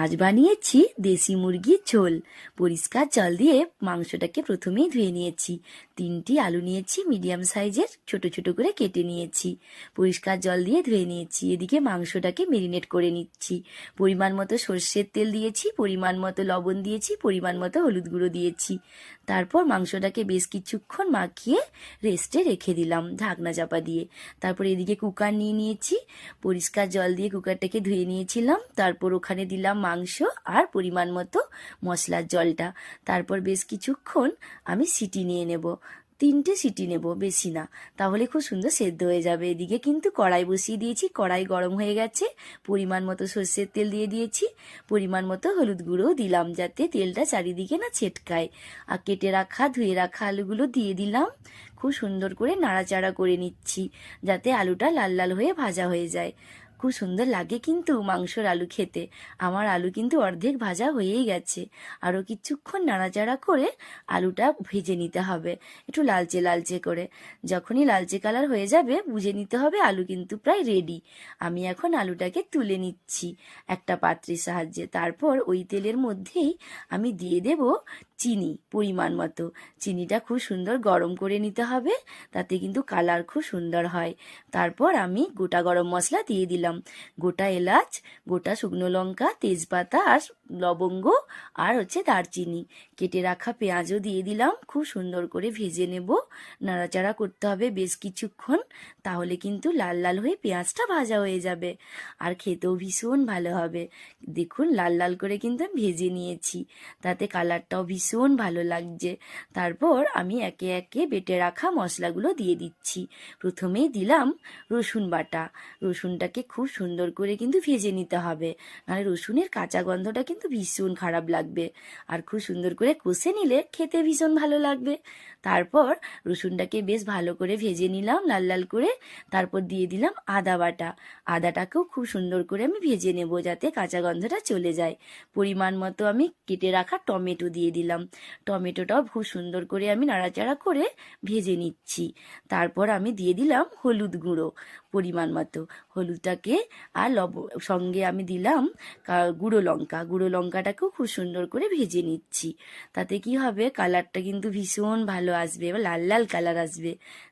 আজ বানিয়েছি দেশি মুরগির ঝোল। পরিষ্কার জল দিয়ে মাংসটাকে প্রথমেই ধুয়ে নিয়েছি। 3টি আলু নিয়েছি, মিডিয়াম সাইজের, ছোট ছোট করে কেটে নিয়েছি। পরিষ্কার জল দিয়ে ধুয়ে নিয়েছি। এদিকে মাংসটাকে মেরিনেট করে নিচ্ছি। পরিমাণ মতো সর্ষের তেল দিয়েছি, পরিমাণ মতো লবণ দিয়েছি, পরিমাণ মতো হলুদ গুঁড়ো দিয়েছি। তারপর মাংসটাকে বেশ কিছুক্ষণ মাখিয়ে রেস্টে রেখে দিলাম ঢাকনা চাপা দিয়ে। তারপর এদিকে কুকার নিয়ে নিয়েছি। পরিষ্কার জল দিয়ে কুকারটাকে ধুয়ে নিয়েছিলাম। তারপর ওখানে দিলাম মাংস আর পরিমাণ মতো মশলার জলটা। তারপর বেশ কিছুক্ষণ আমি সিটি নিয়ে নেব। 3টে সিটি নেব, বেশি না, তাহলে খুব সুন্দর সেদ্ধ হয়ে যাবে। এদিকে কিন্তু কড়াই বসিয়ে দিয়েছি। কড়াই গরম হয়ে গেছে। পরিমাণ মতো সর্ষের তেল দিয়ে দিয়েছি। পরিমাণ মতো হলুদ গুঁড়োও দিলাম, যাতে তেলটা চারিদিকে না ছেটকায়। আর কেটে রাখা ধুয়ে রাখা আলুগুলো দিয়ে দিলাম। খুব সুন্দর করে নাড়াচাড়া করে নিচ্ছি, যাতে আলুটা লাল লাল হয়ে ভাজা হয়ে যায়। খুব সুন্দর লাগে কিন্তু মাংসর আলু খেতে। আমার আলু কিন্তু অর্ধেক ভাজা হয়েই গেছে। আরও কিছুক্ষণ নাড়াচাড়া করে আলুটা ভেজে নিতে হবে, একটু লালচে লালচে করে। যখনই লালচে কালার হয়ে যাবে বুঝে নিতে হবে আলু কিন্তু প্রায় রেডি। আমি এখন আলুটাকে তুলে নিচ্ছি একটা পাত্রের সাহায্যে। তারপর ওই তেলের মধ্যেই আমি দিয়ে দেব চিনি পরিমাণ মতো। চিনিটা খুব সুন্দর গরম করে নিতে হবে, তাতে কিন্তু কালার খুব সুন্দর হয়। তারপর আমি গোটা গরম মশলা দিয়ে দিলাম, গোটা এলাচ, গোটা শুকনো লঙ্কা, তেজপাতা আর লবঙ্গ, আর দারচিনি। কেটে রাখা পেঁয়াজও দিয়ে দিলাম। খুব সুন্দর করে ভেজে নেব। নাড়াচাড়া করতে হবে বেশ কিছুক্ষণ, তাহলে কিন্তু লাল লাল হয়ে পেঁয়াজটা ভাজা হয়ে যাবে আর খেতেও ভীষণ ভালো হবে। দেখুন লাল লাল করে কিন্তু আমি ভেজে নিয়েছি, তাতে কালারটাও ভীষণ ভালো লাগছে। তারপর আমি একে একে বেটে রাখা মশলাগুলো দিয়ে দিচ্ছি। প্রথমেই দিলাম রসুন বাটা। রসুনটাকে খুব সুন্দর করে কিন্তু ভেজে নিতে হবে, নাহলে রসুনের কাঁচা গন্ধটা কিন্তু ভীষণ খারাপ লাগবে। আর খুব সুন্দর করে কষে নিলে খেতে ভীষণ ভালো লাগবে। তারপর রসুনটাকে বেশ ভালো করে ভেজে নিলাম লাল লাল করে। তারপর দিয়ে দিলাম আদা বাটা। আদাটাকেও খুব সুন্দর করে আমি ভেজে নেব, যাতে কাঁচা গন্ধটা চলে যায়। পরিমাণ মতো আমি কেটে রাখা টমেটো দিয়ে দিলাম। টমেটোটাও খুব সুন্দর করে আমি নাড়াচাড়া করে ভেজে নিচ্ছি। তারপর আমি দিয়ে দিলাম হলুদ গুঁড়ো পরিমাণ মতো। হলুদটাকে আর সঙ্গে আমি দিলাম গুঁড়ো লঙ্কা। গুঁড়ো লঙ্কাটাকেও খুব সুন্দর করে ভেজে নিচ্ছি। তাতে কি হবে, কালারটা কিন্তু ভীষণ ভালো আসবে, এবার লাল লাল কালার আসবে।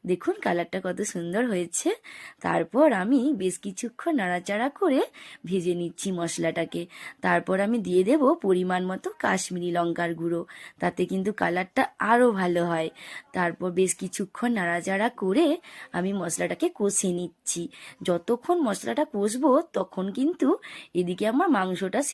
দেখুন কালারটা কত সুন্দর হয়েছে। তারপর আমি বেশ কিছুক্ষণ নাড়াচাড়া করে ভেজে নিচ্ছি মশলাটাকে। তারপর আমি দিয়ে দেব পরিমাণ মতো কাশ্মীরি লঙ্কার গুঁড়ো, তাতে কিন্তু কালারটা আরও ভালো হয়। তারপর বেশ কিছুক্ষণ নাড়াচাড়া করে আমি মশলাটাকে কষে নিচ্ছি। যতক্ষণ মশলাটা কষবো তখন কিন্তু এদিকে আমার মাংসটা